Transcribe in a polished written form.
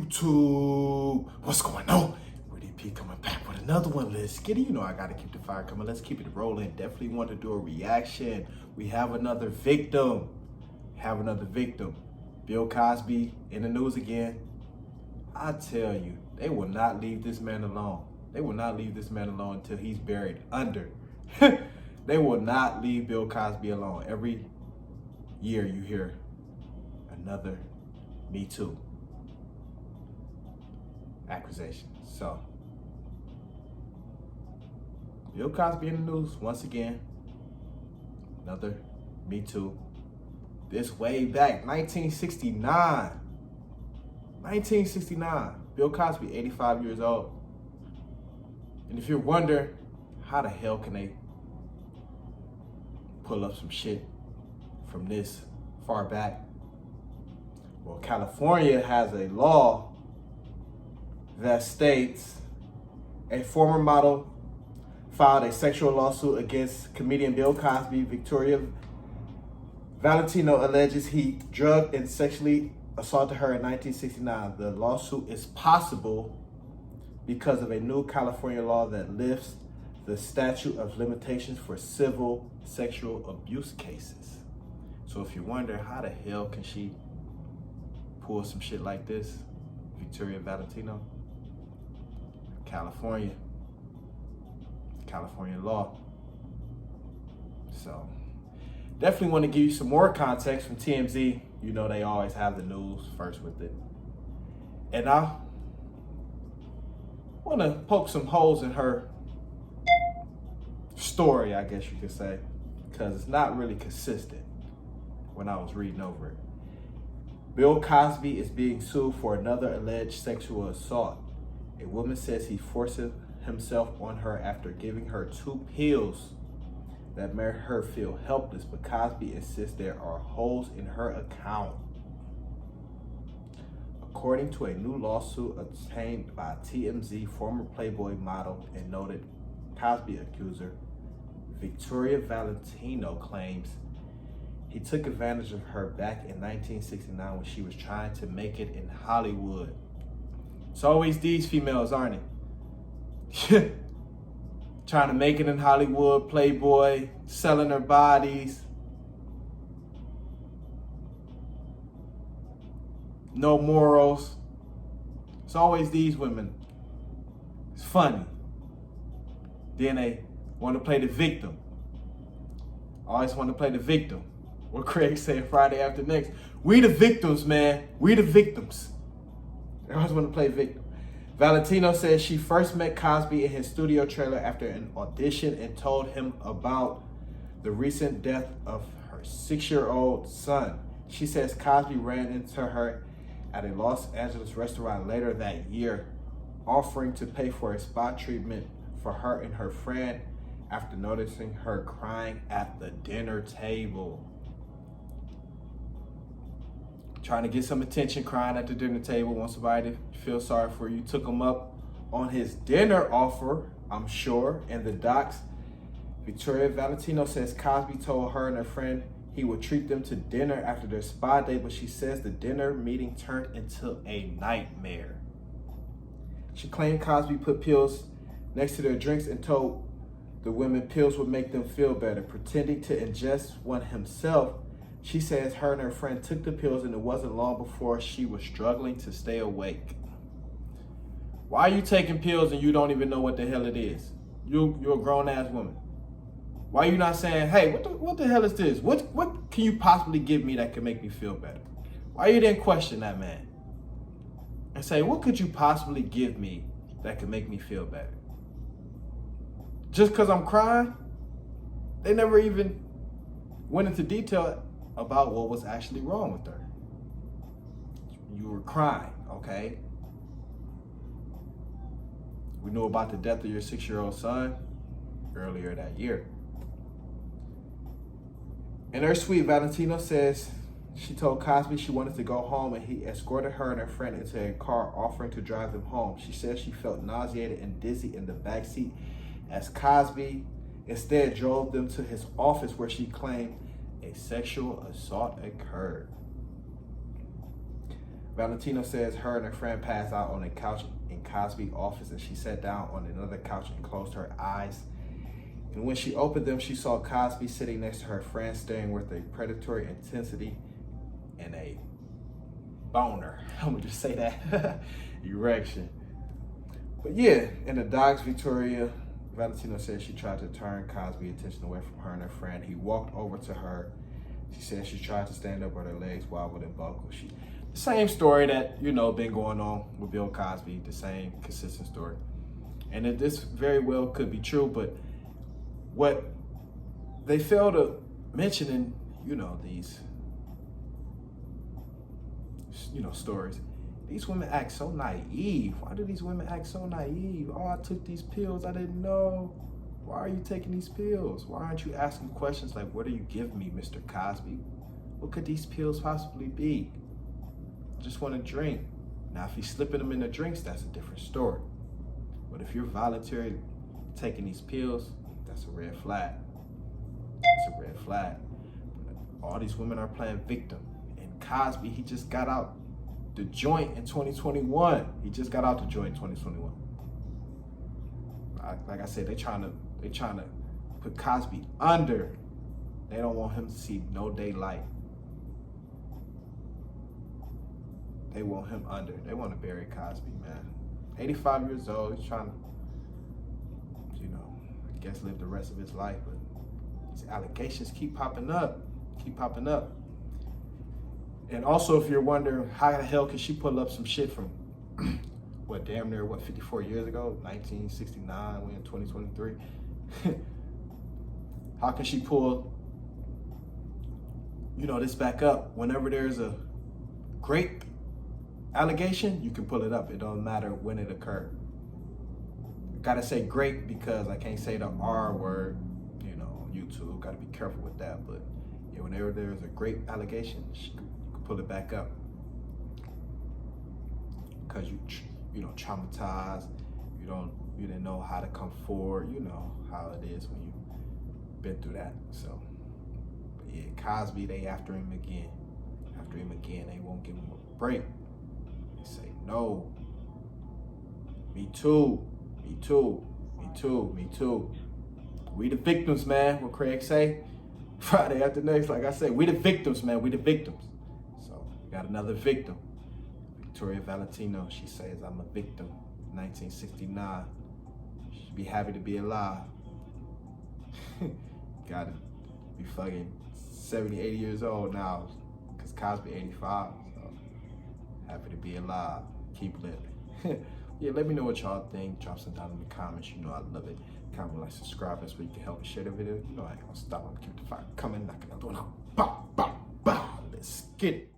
YouTube? What's going on? Rudy P coming back with another one. Let's get it. You know I gotta keep the fire coming. Let's keep it rolling. Definitely want to do a reaction. We have another victim. Bill Cosby in the news again. I tell you, they will not leave this man alone. They will not leave this man alone until he's buried under. They will not leave Bill Cosby alone. Every year you hear another Me Too accusation. So, Bill Cosby in the news once again. Another Me Too. This way back, 1969. 1969. Bill Cosby, 85 years old. And if you're wondering, how the hell can they pull up some shit from this far back? Well, California has a law that states a former model filed a sexual lawsuit against comedian Bill Cosby. Victoria Valentino alleges he drugged and sexually assaulted her in 1969. The lawsuit is possible because of a new California law that lifts the statute of limitations for civil sexual abuse cases. So if you wonder how the hell can she pull some shit like this, Victoria Valentino, California law. So definitely want to give you some more context from TMZ. You know they always have the news first with it. And I want to poke some holes in her story, I guess you could say, because it's not really consistent when I was reading over it. Bill Cosby is being sued for another alleged sexual assault. A woman says he forced himself on her after giving her 2 pills that made her feel helpless, but Cosby insists there are holes in her account. According to a new lawsuit obtained by TMZ, former Playboy model and noted Cosby accuser Victoria Valentino claims he took advantage of her back in 1969 when she was trying to make it in Hollywood. It's always these females, aren't it? Trying to make it in Hollywood, Playboy, selling their bodies. No morals. It's always these women. It's funny. Then they want to play the victim. Always want to play the victim. What Craig said Friday after next. We the victims, man. We the victims. They always want to play victim. Valentino says she first met Cosby in his studio trailer after an audition and told him about the recent death of her 6-year-old son. She says Cosby ran into her at a Los Angeles restaurant later that year, offering to pay for a spa treatment for her and her friend after noticing her crying at the dinner table. Trying to get some attention, crying at the dinner table, want somebody to feel sorry for you. Took him up on his dinner offer, I'm sure. In the docs, Victoria Valentino says Cosby told her and her friend he would treat them to dinner after their spa day, but she says the dinner meeting turned into a nightmare. She claimed Cosby put pills next to their drinks and told the women pills would make them feel better. Pretending to ingest one himself, she says her and her friend took the pills and it wasn't long before she was struggling to stay awake. Why are you taking pills and you don't even know what the hell it is? You're a grown-ass woman. Why are you not saying, hey, what the hell is this? What can you possibly give me that can make me feel better? Why you didn't question that man? And say, what could you possibly give me that could make me feel better? Just because I'm crying? They never even went into detail about what was actually wrong with her. You were crying, okay? We knew about the death of your 6-year-old son earlier that year. In her tweet, Valentino says she told Cosby she wanted to go home and he escorted her and her friend into a car, offering to drive them home. She says she felt nauseated and dizzy in the backseat as Cosby instead drove them to his office where she claimed a sexual assault occurred. Valentino says her and her friend passed out on a couch in Cosby's office, and she sat down on another couch and closed her eyes. And when she opened them, she saw Cosby sitting next to her friend, staring with a predatory intensity and a boner. I'm gonna just say that. Erection. But yeah, in the docs, Valentino said she tried to turn Cosby's attention away from her and her friend. He walked over to her. She said she tried to stand up, but her legs wobbled and buckled. The same story that, been going on with Bill Cosby, the same consistent story. And this very well could be true, but what they fail to mention in, these, stories, these women act so naive. Why do these women act so naive? Oh, I took these pills, I didn't know. Why are you taking these pills? Why aren't you asking questions like, what do you give me, Mr. Cosby? What could these pills possibly be? I just want to drink. Now, if he's slipping them in the drinks, that's a different story. But if you're voluntarily taking these pills, that's a red flag. It's a red flag. All these women are playing victim. And Cosby, he just got out the joint in 2021. He just got out the joint in 2021. Like I said, they trying to put Cosby under. They don't want him to see no daylight. They want him under. They want to bury Cosby, man. 85 years old. He's trying to, I guess live the rest of his life. But these allegations keep popping up. And also, if you're wondering, how the hell can she pull up some shit from, damn near 54 years ago? 1969, we're in 2023. How can she pull, this back up? Whenever there's a grape allegation, you can pull it up. It don't matter when it occurred. Gotta say grape because I can't say the R word, on YouTube. Gotta be careful with that. But yeah, whenever there's a grape allegation, she can pull it back up. Because you traumatized, you didn't know how to come forward, you know how it is when you've been through that. So, but yeah, Cosby, they after him again. They won't give him a break. They say, no, me too. We the victims, man, what Craig say. Friday after next, like I said, we the victims, man, we the victims. So, we got another victim. Valentino, she says, I'm a victim, 1969. She'd be happy to be alive. Gotta be fucking 70, 80 years old now, because Cosby 85. So, happy to be alive. Keep living. Yeah, let me know what y'all think. Drop some down in the comments. I love it. Comment, like, subscribe. That's where you can help me share the video. I ain't gonna stop. I'm gonna keep the fire coming. Knocking out the door now. Bah, bah, bah. Let's get it.